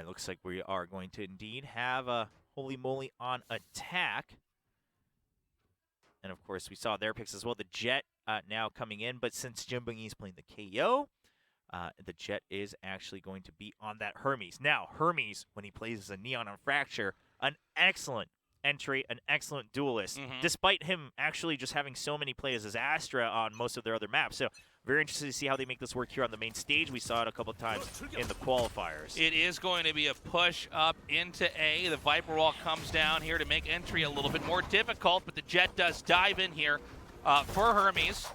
right, looks like we are going to indeed have a Holy Moly on attack. And of course, we saw their picks as well. The Jet now coming in, but since Jimbungi is playing the KO, the Jet is actually going to be on that Hermes. Now, Hermes, when he plays as a Neon on Fracture, an excellent entry, an excellent duelist, despite him actually just having so many plays as Astra on most of their other maps. So very interested to see how they make this work here on the main stage. We saw it a couple of times in the qualifiers. It is going to be a push up into A. The Viper Wall comes down here to make entry a little bit more difficult, but the Jet does dive in here for Hermes.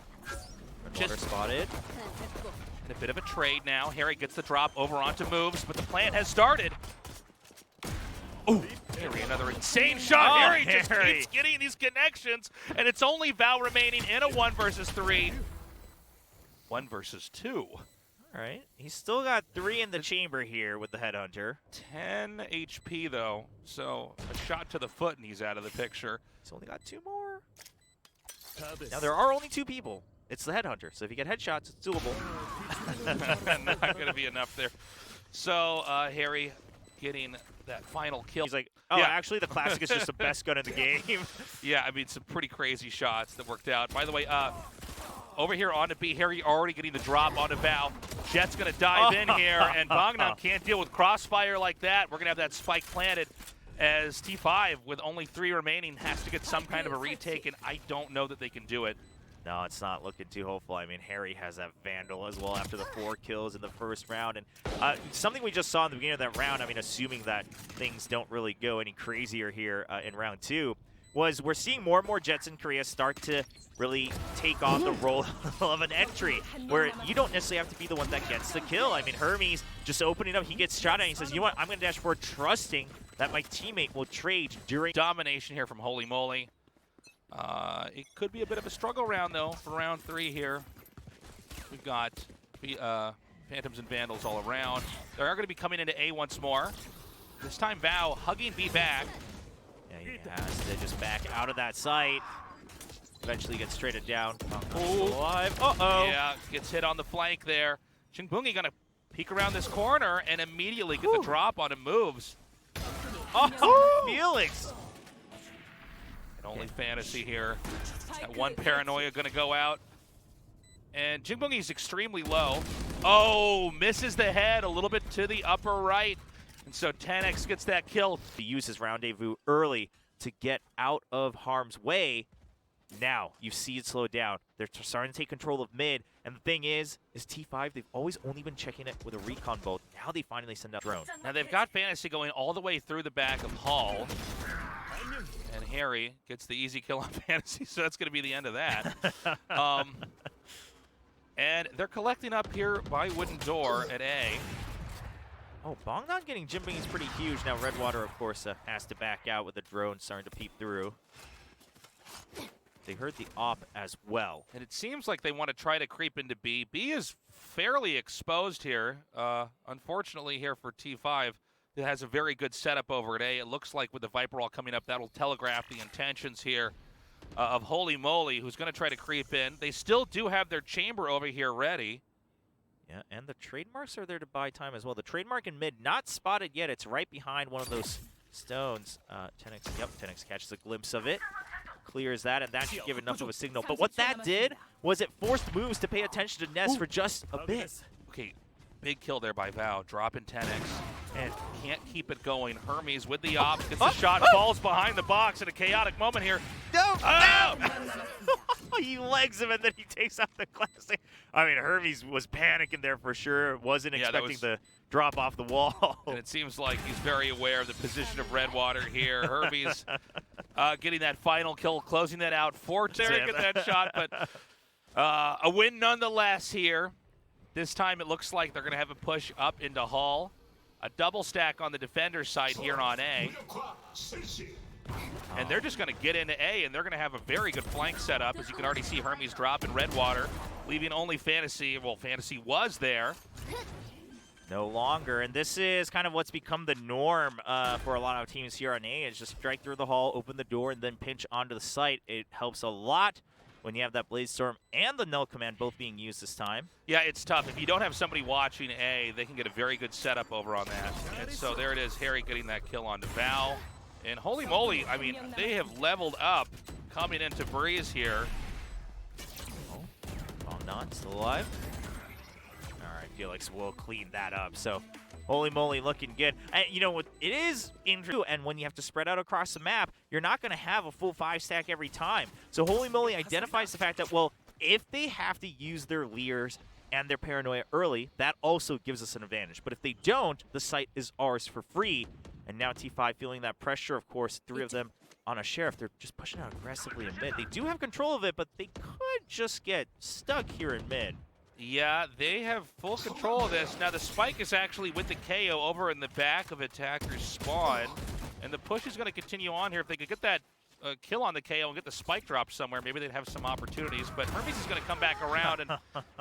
Just spotted. And a bit of a trade now. Harry gets the drop over onto moves, but the plan has started. Ooh, Harry, another insane shot. Harry just keeps getting these connections, and it's only Val remaining in a 1 versus 3. 1 versus 2. All right, he's still got 3 in the chamber here with the Headhunter. 10 HP though, so a shot to the foot and he's out of the picture. He's only got 2 more. Now there are only 2 people. It's the Headhunter, so if you get headshots, it's doable. Not going to be enough there. So Harry getting that final kill. He's like, oh, yeah. Actually the Classic is just the best gun in the game. Yeah, I mean, some pretty crazy shots that worked out. By the way, over here on to B, Harry already getting the drop onto Val. Jet's going to dive in here, and Bogdan can't deal with crossfire like that. We're going to have that spike planted as T5, with only 3 remaining, has to get some kind of a retake, and I don't know that they can do it. No, it's not looking too hopeful. I mean, Harry has that Vandal as well after the 4 kills in the first round. And something we just saw in the beginning of that round, I mean, assuming that things don't really go any crazier here in round 2, was we're seeing more and more Jets in Korea start to really take on the role of an entry, where you don't necessarily have to be the one that gets the kill. I mean, Hermes just opening up, he gets shot at, and he says, you know what, I'm going to dash forward trusting that my teammate will trade during domination here from Holy Moly. It could be a bit of a struggle round, though, for round 3 here. We've got Phantoms and Vandals all around. They are going to be coming into A once more. This time, Val hugging B back. Yeah, he has to just back out of that site. Eventually gets traded down. Alive. Uh-oh. Yeah, gets hit on the flank there. Jingbungi going to peek around this corner and immediately get the drop on him moves. Oh, Felix! Only fantasy here. That one paranoia going to go out. And Jingbungi's extremely low. Oh, misses the head a little bit to the upper right. And so 10X gets that kill. He uses Rendezvous early to get out of harm's way. Now, you see it slow down. They're starting to take control of mid. And the thing is T5, they've always only been checking it with a recon bolt. Now they finally send out drone. Now they've got fantasy going all the way through the back of Hall. And Harry gets the easy kill on fantasy, so that's going to be the end of that. And they're collecting up here by Wooden Door at A. Oh, Bogdan getting Jimbing is pretty huge. Now Redwater, of course, has to back out with the drone starting to peep through. They heard the op as well. And it seems like they want to try to creep into B. B is fairly exposed here. Unfortunately here for T5. It has a very good setup over at A. It looks like with the Viper Wall coming up, that'll telegraph the intentions here of Holy Moly, who's going to try to creep in. They still do have their chamber over here ready. Yeah, and the trademarks are there to buy time as well. The trademark in mid, not spotted yet. It's right behind one of those stones. 10X, yep, 10X catches a glimpse of it. Clears that, and that should give enough of a signal. But what that did was it forced moves to pay attention to Ness for just a bit. Okay, big kill there by Val, dropping 10X, and can't keep it going. Hermes with the op, gets the shot, falls behind the box in a chaotic moment here. No! Oh! He legs him, and then he takes out the Classic. I mean, Hermes was panicking there for sure. Wasn't expecting the drop off the wall. And it seems like he's very aware of the position of Redwater here. Hermes getting that final kill, closing that out for Terry, get that shot, but a win nonetheless here. This time it looks like they're going to have a push up into Hall. A double stack on the defender side here on A. And they're just going to get into A, and they're going to have a very good flank setup, as you can already see Hermes drop in Redwater, leaving only Fantasy. Well, Fantasy was there. No longer, and this is kind of what's become the norm for a lot of teams here on A, is just strike through the hall, open the door, and then pinch onto the site. It helps a lot when you have that Blaze Storm and the Null command both being used this time. Yeah, it's tough. If you don't have somebody watching A, they can get a very good setup over on that. And so there it is, Harry getting that kill onto Val. And holy moly, I mean, they have leveled up coming into Breeze here. Oh, Bogdan still alive. All right, Felix will clean that up. So holy moly, looking good. And you know what? It is interesting, and when you have to spread out across the map, you're not going to have a full 5-stack every time. So holy moly identifies the fact that, well, if they have to use their Leers and their Paranoia early, that also gives us an advantage. But if they don't, the site is ours for free. And now T5 feeling that pressure, of course, 3 of them on a Sheriff. They're just pushing out aggressively in mid. They do have control of it, but they could just get stuck here in mid. Yeah, they have full control of this. Now the spike is actually with the KO over in the back of attacker's spawn. And the push is going to continue on here. If they could get that kill on the KO and get the spike drop somewhere, maybe they'd have some opportunities. But Hermes is going to come back around. And,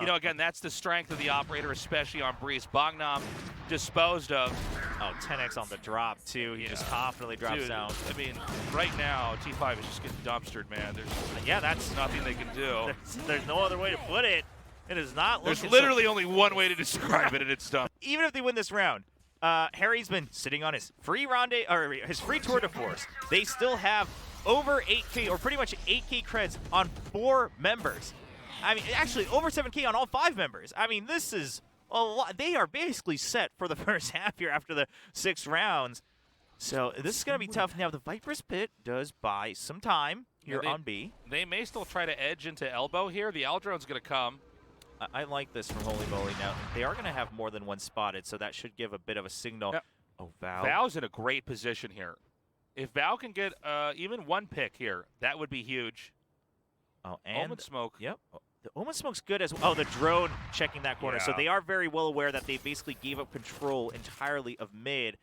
you know, again, that's the strength of the operator, especially on Breeze. Bogdan disposed of. Oh, 10x on the drop, too. He just confidently drops down. I mean, right now, T5 is just getting dumpstered, man. There's nothing they can do. There's no other way to put it. It is not looking There's literally only one way to describe it, and it's dumb. Even if they win this round, Harry's been sitting on his free his free tour de force. They still have over 8K, or pretty much 8K creds on 4 members. I mean, actually, over 7K on all 5 members. I mean, this is a lot. They are basically set for the first half here after the 6 rounds. So this is going to be tough. Now, the Viper's Pit does buy some time here on B. They may still try to edge into elbow here. The Aldrone's going to come. I like this from Holy Moly. Now, they are going to have more than one spotted, so that should give a bit of a signal. Now, oh, Val. Val's in a great position here. If Val can get even one pick here, that would be huge. Oh, and Omen Smoke. Yep. Oh, the Omen Smoke's good as well. Oh, the drone checking that corner. Yeah. So they are very well aware that they basically gave up control entirely of mid.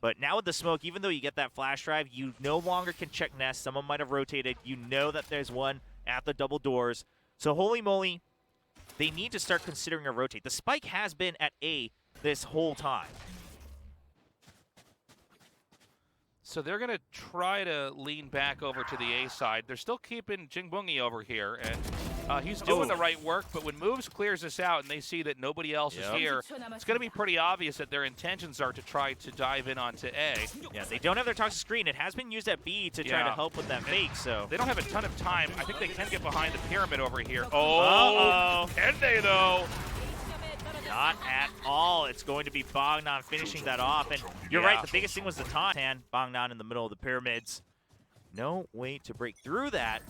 But now with the smoke, even though you get that flash drive, you no longer can check nest. Someone might have rotated. You know that there's one at the double doors. So holy moly, they need to start considering a rotate. The spike has been at A this whole time. So they're going to try to lean back over to the A side. They're still keeping Jingbungi over here, and he's doing the right work, but when Moves clears this out and they see that nobody else is here, it's going to be pretty obvious that their intentions are to try to dive in onto A. Yeah, they don't have their toxic screen. It has been used at B to try to help with that fake, so. They don't have a ton of time. I think they can get behind the pyramid over here. Oh, can they, though? Not at all. It's going to be Bogdan finishing that off. And you're right, the biggest thing was the time. And Bogdan in the middle of the pyramids. No way to break through that.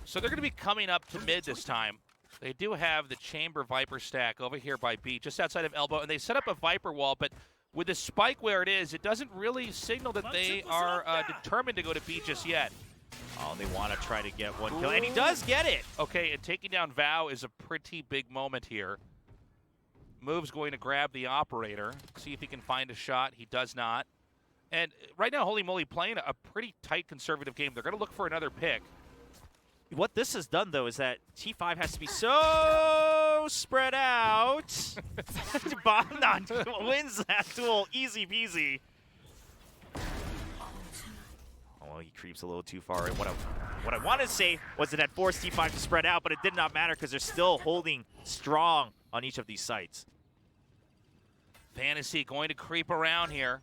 So they're going to be coming up to mid this time. They do have the Chamber Viper stack over here by B, just outside of elbow. And they set up a Viper wall, but with the spike where it is, it doesn't really signal that they are determined to go to B just yet. Oh, they want to try to get one kill, and he does get it. Okay, and taking down Vow is a pretty big moment here. Move's going to grab the operator, see if he can find a shot. He does not. And right now, Holy Moly playing a pretty tight conservative game. They're going to look for another pick. What this has done, though, is that T5 has to be so spread out. Bogdan wins that duel easy peasy. Well, he creeps a little too far. And what I wanted to say was it had forced T5 to spread out, but it did not matter because they're still holding strong on each of these sites. Fantasy going to creep around here.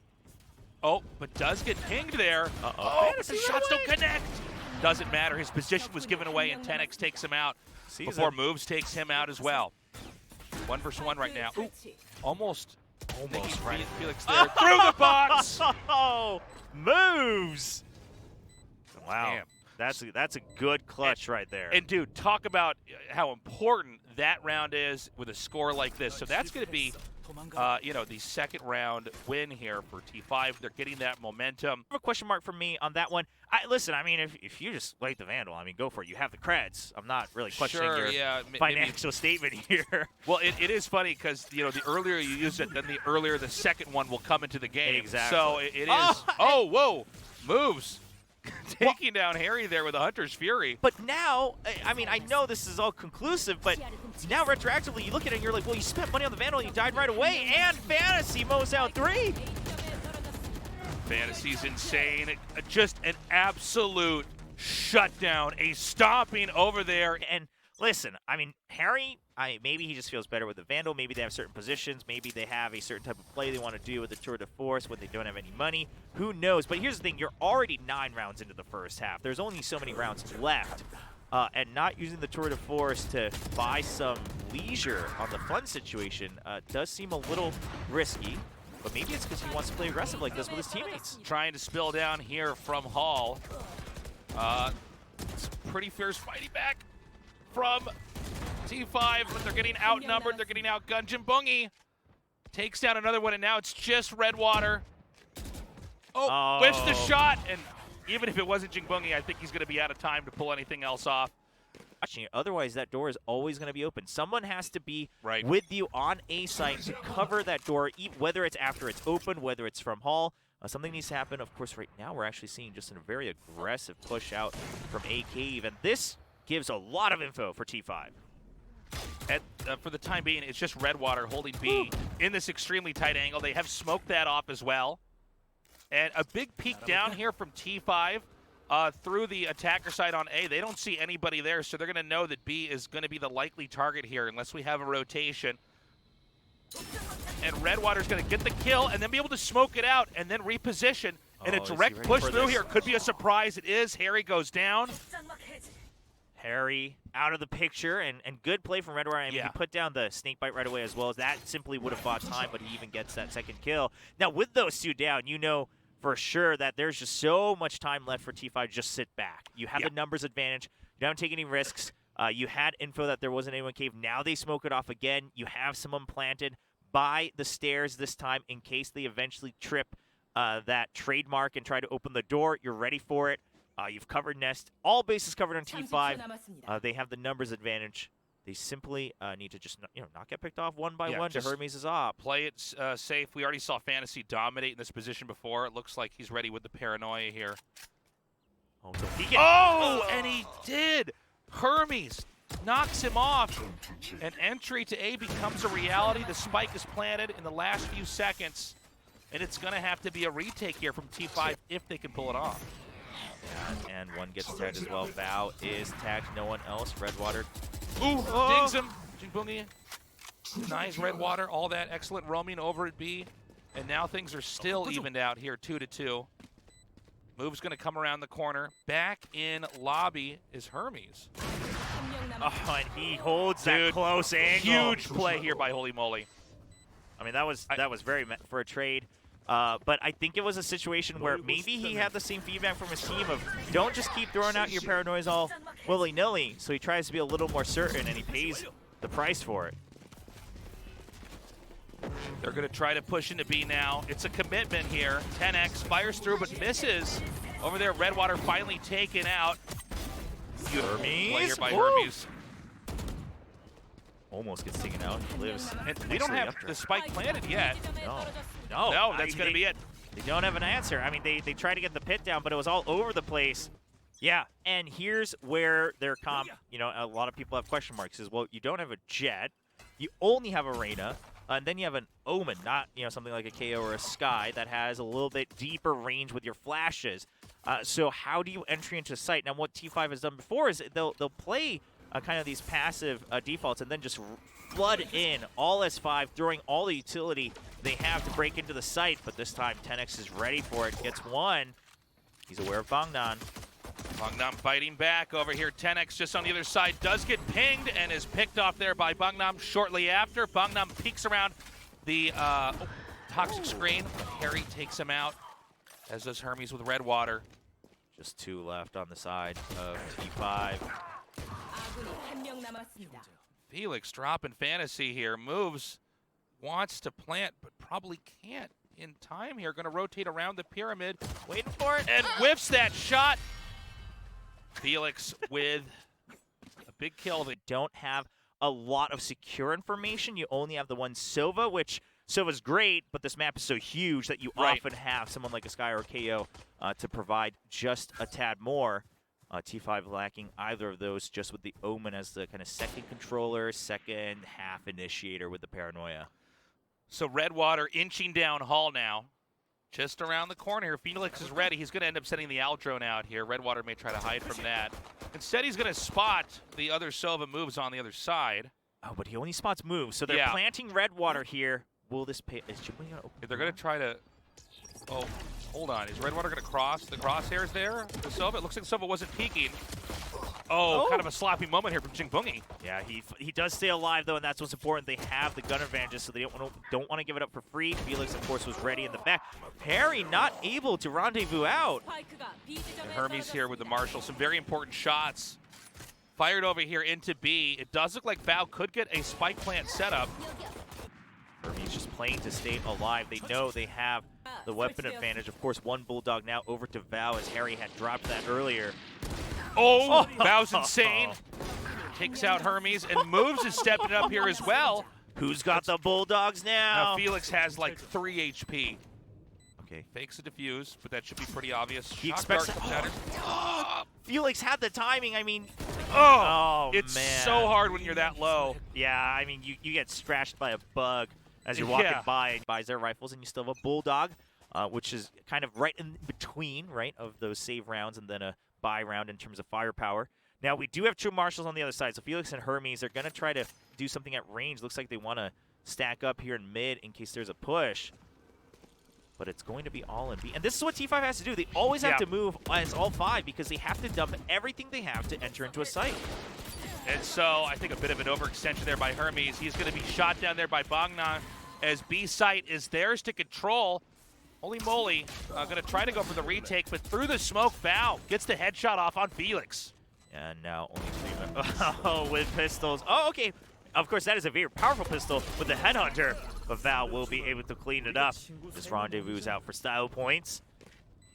Oh, but does get pinged there. Uh-oh. Fantasy shots don't connect. Doesn't matter. His position was given away, and 10x takes him out before Moves takes him out as well. 1 versus 1 right now. Ooh, almost right. Felix there through the box. Oh, Moves. Wow, Damn. that's a good clutch right there. And dude, talk about how important that round is with a score like this. So that's going to be, you know, the second round win here for T5. They're getting that momentum. A question mark for me on that one. Listen, I mean, if you just like the Vandal, I mean, go for it. You have the creds. I'm not really questioning your financial statement here. Well, it is funny because, you know, the earlier you use it, then the earlier the second one will come into the game. Exactly. So it is. Oh, whoa, Moves. Taking down Harry there with a Hunter's Fury. But now, I mean, I know this is all conclusive, but now retroactively you look at it and you're like, well, you spent money on the Vandal and you died right away, and Fantasy mows out 3. Fantasy's insane. Just an absolute shutdown, a stomping over there. And listen, I mean, Harry, maybe he just feels better with the Vandal. Maybe they have certain positions. Maybe they have a certain type of play they want to do with the Tour de Force when they don't have any money. Who knows? But here's the thing. You're already 9 rounds into the first half. There's only so many rounds left. And not using the Tour de Force to buy some leisure on the fun situation does seem a little risky. But maybe it's because he wants to play aggressive like this with his teammates. Trying to spill down here from Hall. It's pretty fierce fighting back from T5, but they're getting outnumbered. They're getting outgunned. Jimbungi takes down another one, and now it's just Redwater. Oh, whiffs the shot, and even if it wasn't Jimbungi, I think he's going to be out of time to pull anything else off. Otherwise, that door is always going to be open. Someone has to be right with you on A site to cover that door, whether it's after it's open, whether it's from Hall. Something needs to happen. Of course, right now we're actually seeing just a very aggressive push out from A Cave, and this gives a lot of info for T5. For the time being, it's just Redwater holding B in this extremely tight angle. They have smoked that off as well. And a big peek down here from T5 through the attacker side on A. They don't see anybody there, so they're going to know that B is going to be the likely target here unless we have a rotation. And Redwater's going to get the kill and then be able to smoke it out and then reposition. And a direct push through here could be a surprise. It is. Harry goes down. Harry out of the picture, and good play from Redwater. I mean, he put down the snake bite right away as well. As that simply would have bought time, but he even gets that second kill. Now, with those two down, you know for sure that there's just so much time left for T5 to just sit back. You have the numbers advantage. You don't take any risks. You had info that there wasn't anyone cave. Now they smoke it off again. You have someone planted by the stairs this time in case they eventually trip that trademark and try to open the door. You're ready for it. You've covered Nest. All bases covered on T5. They have the numbers advantage. They simply need to just not get picked off one by one to Hermes' op. Play it safe. We already saw Fantasy dominate in this position before. It looks like he's ready with the paranoia here. And he did! Hermes knocks him off. And entry to A becomes a reality. The spike is planted in the last few seconds. And it's going to have to be a retake here from T5 if they can pull it off. And one gets tagged as well. Bao is tagged. No one else. Redwater. Dings him. Jimbungi denies Redwater. All that excellent roaming over at B. And now things are still evened out here, 2-2. Move's going to come around the corner. Back in lobby is Hermes. And he holds that close angle. Huge play here by Holy Moly. I mean, that was very meant for a trade. But I think it was a situation where maybe he had the same feedback from his team of don't just keep throwing out your paranoias all willy-nilly. So he tries to be a little more certain, and he pays the price for it. They're going to try to push into B now. It's a commitment here. 10X fires through but misses. Over there, Redwater finally taken out. Beautiful play here by Hermes. Almost gets taken out. Lives. And we don't have the spike planted yet. No, that's going to be it. They don't have an answer. I mean, they tried to get the pit down, but it was all over the place. Yeah, and here's where their comp, a lot of people have question marks. Is, well, you don't have a Jet. You only have a Reyna. And then you have an Omen, not something like a KO or a Sky that has a little bit deeper range with your flashes. So how do you entry into sight? Now, what T5 has done before is they'll play kind of these passive defaults and then just flood in all S5, throwing all the utility they have to break into the site. But this time, 10X is ready for it. Gets one. He's aware of Bangnan. Bangnan fighting back over here. 10X just on the other side does get pinged and is picked off there by Bangnan shortly after. Bangnan peeks around the toxic screen. Harry takes him out, as does Hermes with Redwater. Just 2 left on the side of T5. Felix dropping Fantasy here. Moves, wants to plant, but probably can't in time here. Going to rotate around the pyramid. Waiting for it. And whiffs that shot. Felix with a big kill. They don't have a lot of secure information. You only have the one Sova, which Sova's great, but this map is so huge that you often have someone like a Sky or a KO to provide just a tad more. T5 lacking either of those, just with the Omen as the kind of second controller, second half initiator with the paranoia. So Redwater inching down Hall now. just around the corner here. Felix is ready. He's going to end up sending the Owl drone out here. Redwater may try to hide from that. Instead, he's going to spot the other Sova moves on the other side. Oh, but he only spots moves, so they're planting Redwater here. Will this pay? Is Jimmy gonna open? They're going to try to. Oh, hold on. Is Redwater going to cross the crosshairs there? The Sova. It looks like Sova wasn't peeking. Oh, kind of a sloppy moment here from Jingbungi. Yeah, he does stay alive, though, and that's what's important. They have the gun advantages, so they don't want to give it up for free. Felix, of course, was ready in the back. Perry not able to rendezvous out. And Hermes here with the Marshall. Some very important shots. Fired over here into B. It does look like Val could get a spike plant setup. Hermes just playing to stay alive. They know they have the weapon advantage. Of course, one Bulldog now over to Val, as Harry had dropped that earlier. Oh, Val's insane. Takes out Hermes, and Moves is stepping up here as well. Who's got the Bulldogs now? Now Felix has like 3 HP. Okay. Fakes a defuse, but that should be pretty obvious. He expects Felix had the timing. I mean, it's so hard when you're that low. Yeah, I mean, you get scratched by a bug as you're walking by, and buys their rifles, and you still have a Bulldog, which is kind of right in between, right, of those save rounds and then a buy round in terms of firepower. Now, we do have two Marshals on the other side, so Felix and Hermes are going to try to do something at range. Looks like they want to stack up here in mid in case there's a push. But it's going to be all in B. And this is what T5 has to do. They always have to move as all 5 because they have to dump everything they have to enter into a site. And so I think a bit of an overextension there by Hermes. He's going to be shot down there by Bangnan as B site is theirs to control. Holy moly, going to try to go for the retake, but through the smoke, Val gets the headshot off on Felix. And now only 3 members with pistols. Oh, okay. Of course, that is a very powerful pistol with the Headhunter, but Val will be able to clean it up. This rendezvous is out for style points.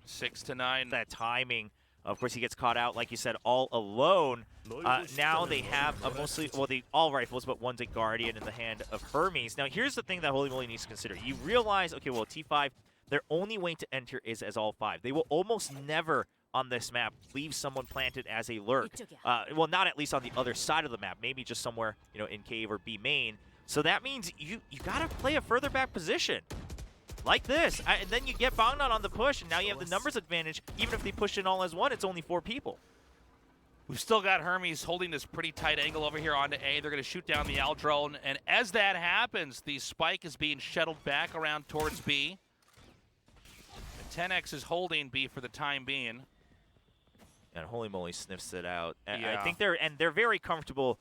6 to 9. That timing. Of course, he gets caught out, like you said, all alone. Now they have mostly, well, all rifles, but one's a Guardian in the hand of Hermes. Now, here's the thing that Holy Moly needs to consider. You realize, okay, well, T5, their only way to enter is as all 5. They will almost never on this map leave someone planted as a lurk. Well, not at least on the other side of the map. Maybe just somewhere, you know, in cave or B main. So that means you got to play a further back position. Like this. And then you get Bangnan on the push, and now you have the numbers advantage. Even if they push in all as one, it's only 4 people. We've still got Hermes holding this pretty tight angle over here onto A. They're going to shoot down the Owl drone. And as that happens, the spike is being shuttled back around towards B. And 10X is holding B for the time being. And Holy Moly sniffs it out. And I think they're very comfortable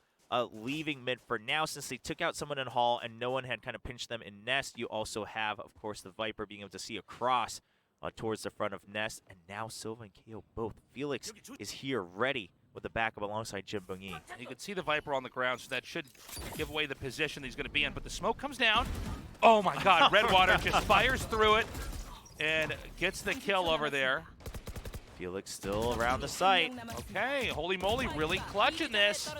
leaving mid for now, since they took out someone in Hall and no one had kind of pinched them in Nest. You also have, of course, the Viper being able to see across towards the front of Nest. And now Silva and KO both. Felix is here ready with the backup alongside Jingbungi. You can see the Viper on the ground, so that should give away the position that he's going to be in. But the smoke comes down. Oh, my God. Redwater just fires through it and gets the kill over there. Felix still around the site. Okay, Holy Moly really clutching this.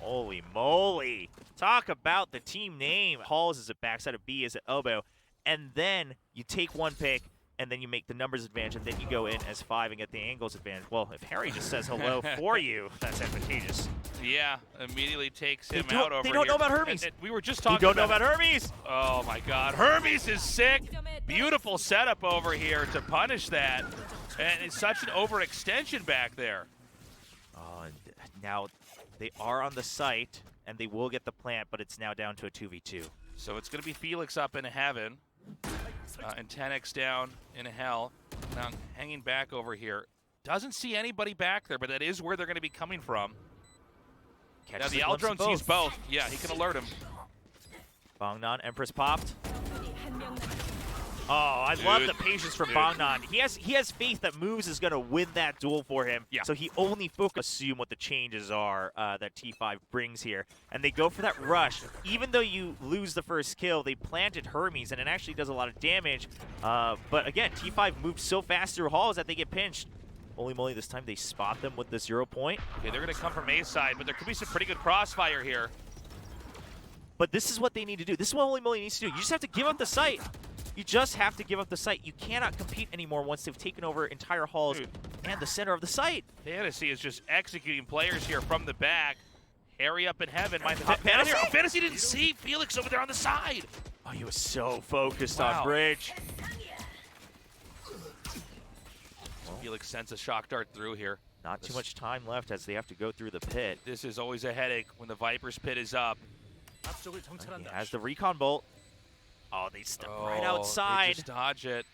Holy moly. Talk about the team name. Halls is at backside of B is at elbow. And then you take one pick, and then you make the numbers advantage, and then you go in as 5 and get the angles advantage. Well, if Harry just says hello for you, that's advantageous. Yeah, immediately takes him out over here. They don't know about Hermes. And we were just talking about... You don't know about Hermes? Oh, my God. Hermes is sick. Beautiful setup over here to punish that. And it's such an overextension back there. Now they are on the site, and they will get the plant, but it's now down to a 2v2. So it's going to be Felix up in heaven, and 10X down in hell. Now hanging back over here. Doesn't see anybody back there, but that is where they're going to be coming from. Now the Owl drone sees both. Yeah, he can alert him. Bangnan, Empress popped. Oh, I love the patience from Bangnan. He has faith that Moves is going to win that duel for him. Yeah. So he only assume what the changes are that T5 brings here. And they go for that rush. Even though you lose the first kill, they planted Hermes, and it actually does a lot of damage. But again, T5 moves so fast through halls that they get pinched. Holy moly, this time they spot them with the 0 point. Okay, they're going to come from A side, but there could be some pretty good crossfire here. But this is what they need to do. This is what Holy Moly needs to do. You just have to give up the site. You just have to give up the site. You cannot compete anymore once they've taken over entire halls and the center of the site. Fantasy is just executing players here from the back. Harry up in heaven. Fantasy? Fantasy didn't see Felix over there on the side. Oh, he was so focused on Bridge. Felix sends a shock dart through here. Not too much time left as they have to go through the pit. This is always a headache when the Viper's pit is up. He has the recon bolt. Oh, they step right They outside. just dodge it.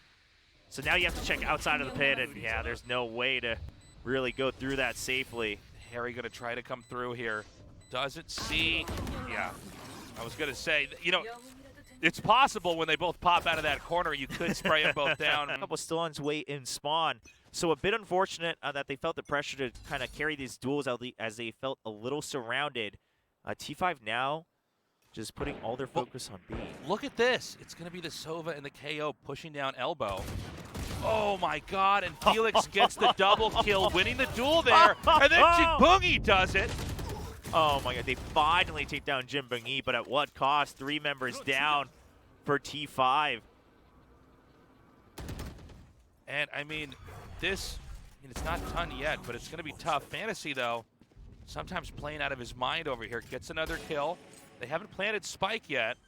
So now you have to check outside of the pit, and yeah, there's no way to really go through that safely. Harry gonna try to come through here. Doesn't see. Yeah, I was gonna say, you know, it's possible when they both pop out of that corner, you could spray them both down. Was still on his way in spawn. So a bit unfortunate that they felt the pressure to kind of carry these duels out as they felt a little surrounded. T5 now just putting all their focus on B. Look at this. It's going to be the Sova and the KO pushing down elbow. Oh my god, and Felix gets the double kill, winning the duel there, and then Jinbungi does it. Oh my god, they finally take down Jinbungi, but at what cost? 3 members down for T5. And I mean, this, it's not done yet, but it's going to be tough. Fantasy, though, sometimes playing out of his mind over here. Gets another kill. They haven't planted Spike yet.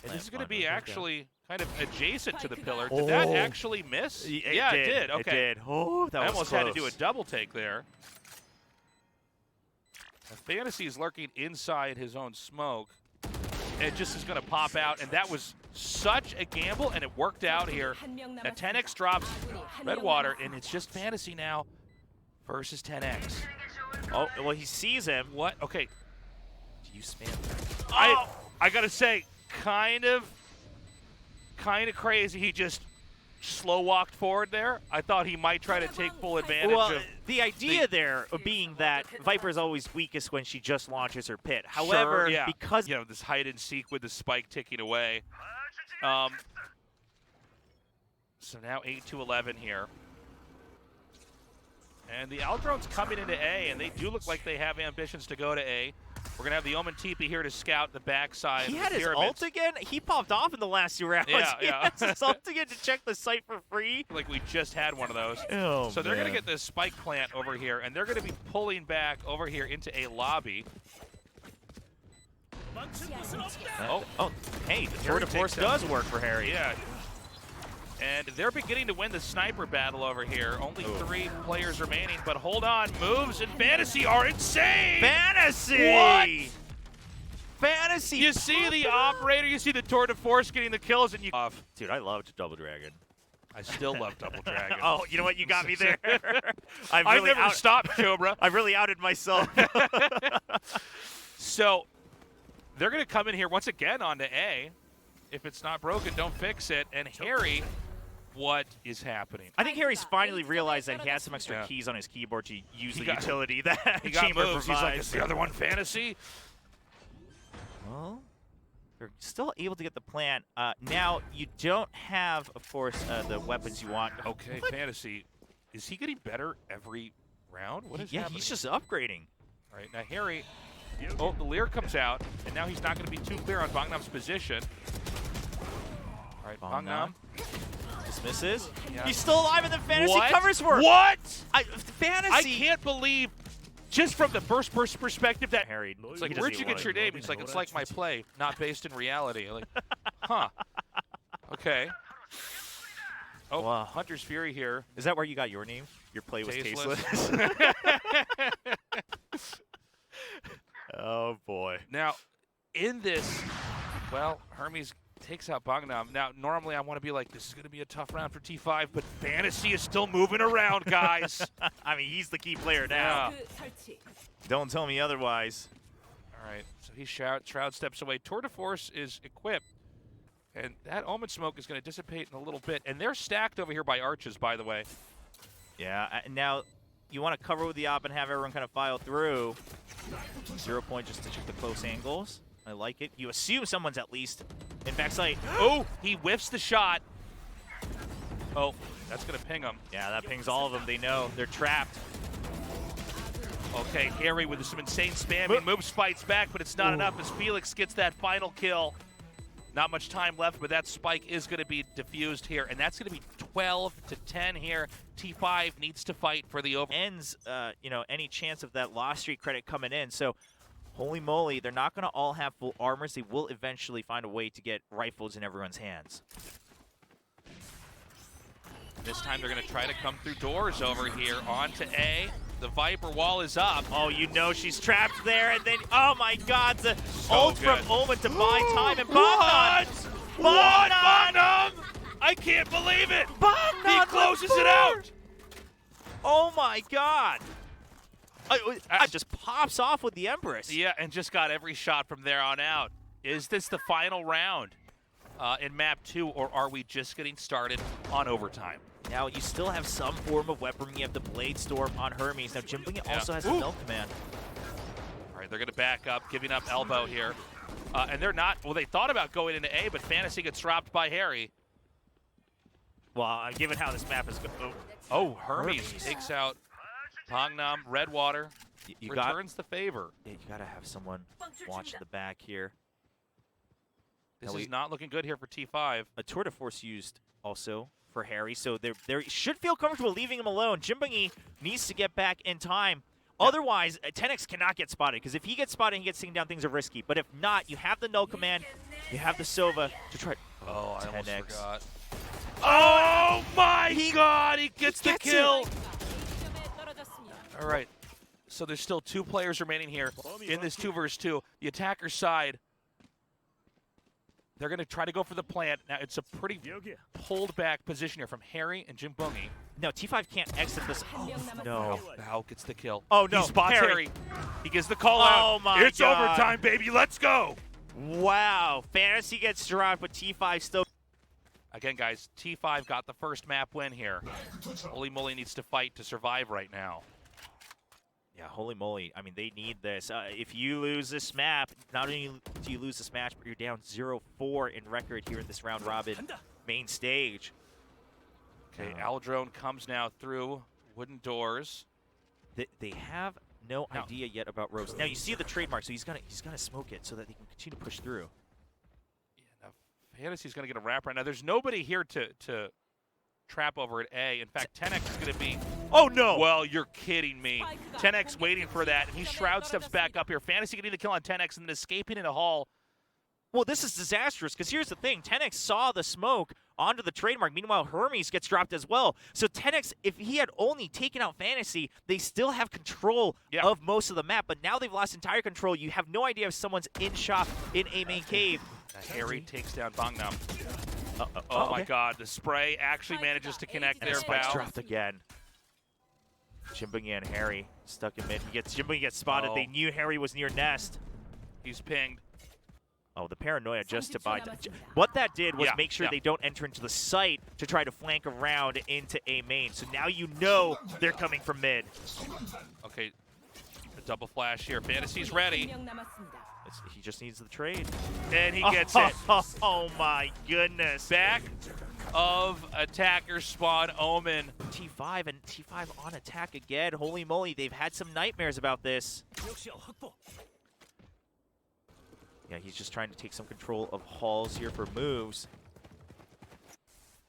And this is going to be actually kind of adjacent to the pillar. Did that actually miss? Yeah, it did. Okay. It did. Oh, that I was almost close. had to do a double take there. Now, Fantasy is lurking inside his own smoke. It just is going to pop out, and that was such a gamble, and it worked out here. Now 10x drops Redwater, and it's just Fantasy now versus 10x. Oh, well, he sees him. What? Okay. Do you spam that? Oh! I got to say, kind of crazy. He just slow walked forward there. I thought he might try to take full advantage of the idea there being that Viper is always weakest when she just launches her pit. However, sure, yeah. because you know this hide and seek with the spike ticking away. So now 8-11 here. And the Aldrone's coming into A, and they do look like they have ambitions to go to A. We're going to have the Omen TP here to scout the backside. He of had the his pyramids. ult again. He popped off in the last 2 rounds. Yeah, he has his ult again to check the site for free. Like we just had one of those. Oh, so they're going to get this spike plant over here, and they're going to be pulling back over here into a lobby. Oh, hey, the tour de force does work for Harry. Yeah. And they're beginning to win the sniper battle over here. Only 3 players remaining, but hold on. Moves and Fantasy are insane! Fantasy! What? Fantasy! You see the operator, you see the tour de force getting the kills, and you off. Dude, I loved Double Dragon. I still love Double Dragon. Oh, you know what? You got me there. I've never stopped, Cobra. I really outed myself. So they're going to come in here once again onto A. If it's not broken, don't fix it. And Harry, what is happening? I think Harry's finally realized that he has some extra keys on his keyboard to use the utility that he got Chamber moves. provides. He's like, is the other one Fantasy? Well, they're still able to get the plant. Now, you don't have, of course, the weapons you want. Okay, Fantasy. Is he getting better every round? What is happening? He's just upgrading. All right, now Harry. Oh, the Lear comes out, and now he's not going to be too clear on Bongnam's position. All right, Bongnam. Dismisses. Yeah. He's still alive, and the Fantasy What? covers work. What? Fantasy. I can't believe, just from the first-person perspective, that Harry. it's like, where'd you get your name? He's like, it's like my play, not based in reality. Like, huh. Okay. Oh, wow. Hunter's Fury here. Is that where you got your name? Your play was tasteless. Oh, boy. Now, in this, well, Hermes takes out Bongnam. Now, normally I want to be like, this is going to be a tough round for T5, but Fantasy is still moving around, guys. I mean, he's the key player now. Yeah. Don't tell me otherwise. All right, so he Shroud steps away. Tour de Force is equipped, and that Omen Smoke is going to dissipate in a little bit. And they're stacked over here by arches, by the way. Yeah, now you want to cover with the op and have everyone kind of file through. 0 point just to check the close angles. I like it. You assume someone's at least in backside. Oh, he whiffs the shot. Oh, that's going to ping him. Yeah, that pings all of them. They know. They're trapped. Okay, Harry with some insane spam. He moves, fights back, but it's not enough as Felix gets that final kill. Not much time left, but that spike is going to be diffused here, and that's going to be 12-10 here. T5 needs to fight for the over. Ends, you know, any chance of that loss streak credit coming in. So, holy moly, they're not going to all have full armors. They will eventually find a way to get rifles in everyone's hands. This time they're going to try to come through doors over here onto A. The Viper wall is up. Oh, you know she's trapped there, and then, oh my God, the So ult good. from Omen to buy time, and What? Bogdan! What? Bonham! I can't believe it! Bogdan He closes it out! Oh my God! It just pops off with the Empress. Yeah, and just got every shot from there on out. Is this the final round in map 2, or are we just getting started on overtime? Now you still have some form of weaponry. You have the Blade Storm on Hermes. Now Jimbling also has a Milk Command. All right, they're going to back up, giving up elbow here. And they're not, well, they thought about going into A, but Fantasy gets dropped by Harry. Well, given how this map is going. Oh, Hermes takes out Pangnam. Redwater returns the favor. Yeah, you got to have someone watch the back here. This is not looking good here for T5. A tour de force used also for Harry, so they should feel comfortable leaving him alone. Jimbingi needs to get back in time. Otherwise, 10X cannot get spotted, because if he gets spotted and he gets taken down, things are risky. But if not, you have the null command, you have the Sova to try. Oh, I almost 10X. forgot. Oh my God, he gets the kill. All right, so there's still 2 players remaining here in this 2 versus 2. The attacker's side, they're going to try to go for the plant. Now, it's a pretty pulled back position here from Harry and Jimbungi. No, T5 can't exit this. Oh, no. Bao gets the kill. Oh, no. He spots Harry. Harry. He gets the call out. Oh, my It's God. overtime, baby. Let's go. Wow. Fantasy gets dropped, but T5 still. Again, guys, T5 got the first map win here. Holy Moly needs to fight to survive right now. Yeah, holy moly. I mean, they need this. If you lose this map, not only do you lose this match, but you're down 0-4 in record here in this round robin main stage. Okay, Aldrone comes now through wooden doors. They have no idea yet about Rose. Now, you see the trademark, so he's gonna smoke it so that they can continue to push through. Yeah, now Fantasy's going to get a wrap right now. There's nobody here to trap over at A. In fact, 10X is going to be... Oh, no! Well, you're kidding me. 10X waiting for that, and he Shroud steps back up here. Fantasy getting the kill on 10X and then escaping in a hall. Well, this is disastrous, because here's the thing. 10X saw the smoke onto the trademark. Meanwhile, Hermes gets dropped as well. So 10X, if he had only taken out Fantasy, they still have control of most of the map. But now they've lost entire control. You have no idea if someone's in shop in a main cave. Harry takes down Bangnam. Oh my God, the spray actually manages to connect there. Spike's dropped again. Jimbingi and Harry stuck in mid. Jimbingi gets spotted. They knew Harry was near nest. He's pinged. Oh, the paranoia just to buy. What that did was make sure they don't enter into the site to try to flank around into A main. So now you know they're coming from mid. Okay, a double flash here. Fantasy's ready. He just needs the trade. And he gets it. Oh my goodness. Back of attacker spawn Omen. T5 and T5 on attack again. Holy moly, they've had some nightmares about this. Yeah, he's just trying to take some control of halls here for moves.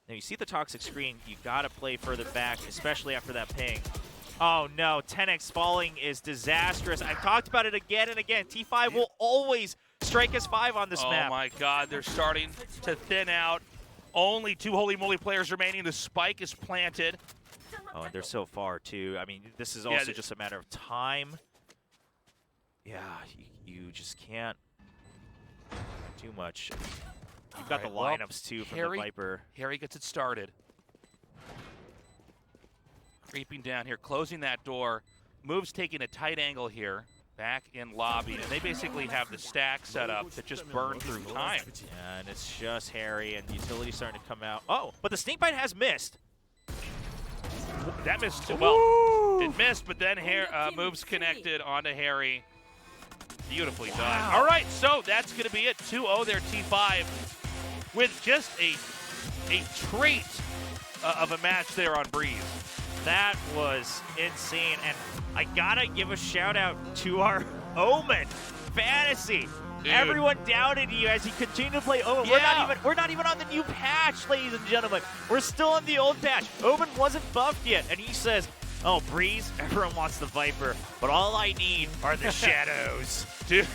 Now you see the toxic screen, you gotta play further back, especially after that ping. Oh no, 10X falling is disastrous. I've talked about it again and again. T5 will always strike as 5 on this map. Oh my God, they're starting to thin out. Only 2 Holy Moly players remaining. The spike is planted. Oh, and they're so far too. I mean, this is also just a matter of time. Yeah, you just can't do much. You've got the lineups too from the Viper. Harry gets it started. Creeping down here, closing that door. Moves taking a tight angle here. Back in lobby, and they basically have the stack set up to just burn through time. Yeah, and it's just Harry, and the utility's starting to come out. Oh, but the snakebite has missed. That missed too well. It missed, but then moves connected onto Harry. Beautifully done. Wow. All right, so that's going to be it. 2-0 there, T5, with just a trait of a match there on Breeze. That was insane, and I gotta give a shout out to our Omen Fantasy. Dude. Everyone doubted you as you continue to play Omen. Yeah. We're not even on the new patch, ladies and gentlemen. We're still on the old patch. Omen wasn't buffed yet, and he says, "Oh, Breeze, everyone wants the Viper, but all I need are the shadows." Dude.